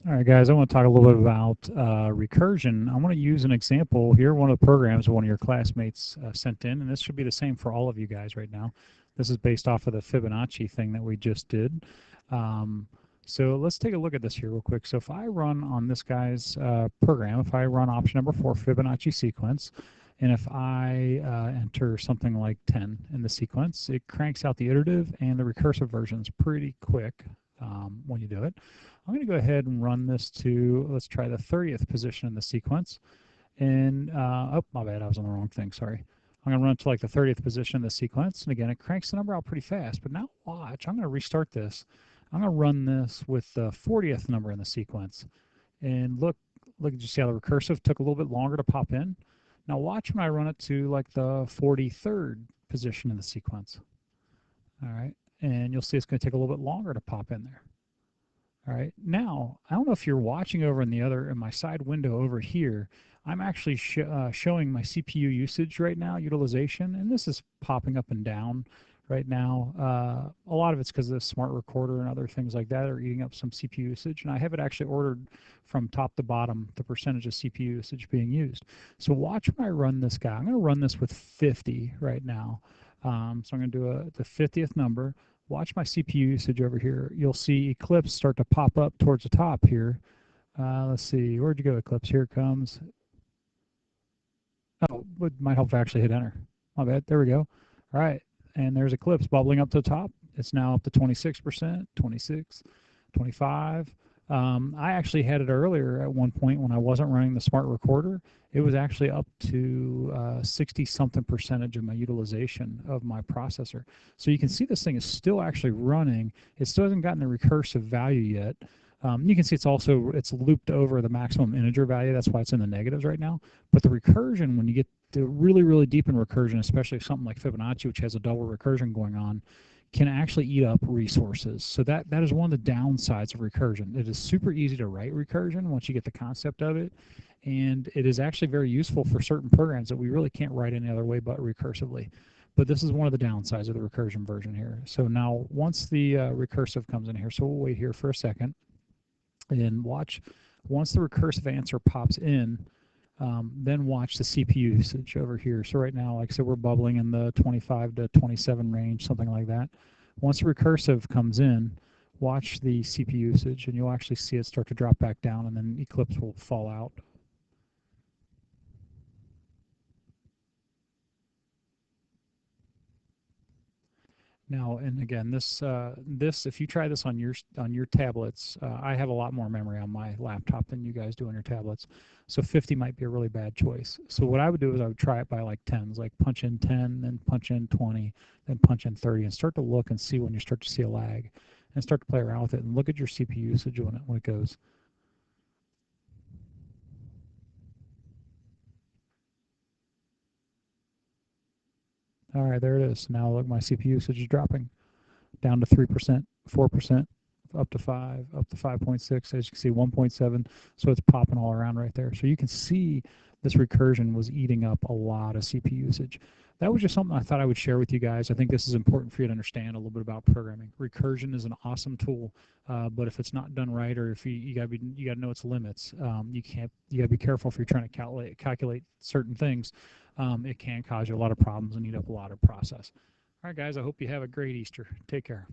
All right, guys, I want to talk a little bit about recursion. I want to use an example here, one of the programs one of your classmates sent in, and this should be the same for all of you guys right now. This is based off of the Fibonacci thing that we just did. Um, so let's take a look at this here real quick. So if I run on this guy's program, if I run option number 4, Fibonacci sequence, and if I enter something like 10 in the sequence, it cranks out the iterative and the recursive versions pretty quick when you do it. I'm going to go ahead and run this to, let's try the 30th position in the sequence. And, oh, my bad, I was on the wrong thing, sorry. I'm going to run to like the 30th position in the sequence. And again, it cranks the number out pretty fast. But now watch, I'm going to restart this. I'm going to run this with the 40th number in the sequence. And look, did you see how the recursive took a little bit longer to pop in? Now watch when I run it to like the 43rd position in the sequence. All right, and you'll see it's going to take a little bit longer to pop in there. All right, now, I don't know if you're watching over in my side window over here, I'm actually showing my CPU usage right now, utilization, and this is popping up and down right now. A lot of it's because of the smart recorder and other things like that are eating up some CPU usage, and I have it actually ordered from top to bottom, the percentage of CPU usage being used. So watch when I run this guy. I'm going to run this with 50 right now. So I'm going to do the 50th number. Watch my CPU usage over here. You'll see Eclipse start to pop up towards the top here. Let's see, where'd you go, Eclipse? Here it comes. Oh, it might help if I actually hit enter. My bad, there we go. All right, and there's Eclipse bubbling up to the top. It's now up to 26%, 26, 25. I actually had it earlier at one point when I wasn't running the smart recorder. It was actually up to 60 something percentage of my utilization of my processor. So you can see this thing is still actually running. It still hasn't gotten the recursive value yet. You can see it's looped over the maximum integer value. That's why it's in the negatives right now. But the recursion, when you get to really, really deep in recursion, especially something like Fibonacci, which has a double recursion going on, can actually eat up resources. So that is one of the downsides of recursion. It is super easy to write recursion once you get the concept of it. And it is actually very useful for certain programs that we really can't write any other way but recursively. But this is one of the downsides of the recursion version here. So now once the recursive comes in here, so we'll wait here for a second and watch. Once the recursive answer pops in, then watch the CPU usage over here. So right now, like I said, we're bubbling in the 25 to 27 range, something like that. Once the recursive comes in, watch the CPU usage, and you'll actually see it start to drop back down, and then Eclipse will fall out. Now, and again, this if you try this on your tablets, I have a lot more memory on my laptop than you guys do on your tablets, so 50 might be a really bad choice. So what I would do is I would try it by like tens, like punch in 10, then punch in 20, then punch in 30, and start to look and see when you start to see a lag, and start to play around with it and look at your CPU usage when it goes. All right, there it is. Now look, my CPU usage is dropping down to 3%, 4%, up to 5, up to 5.6, as you can see 1.7, so it's popping all around right there. So you can see this recursion was eating up a lot of CPU usage. That was just something I thought I would share with you guys. I think this is important for you to understand a little bit about programming. Recursion is an awesome tool, but if it's not done right, or if you gotta know its limits. You gotta be careful if you're trying to calculate certain things. It can cause you a lot of problems and eat up a lot of process. All right, guys, I hope you have a great Easter. Take care.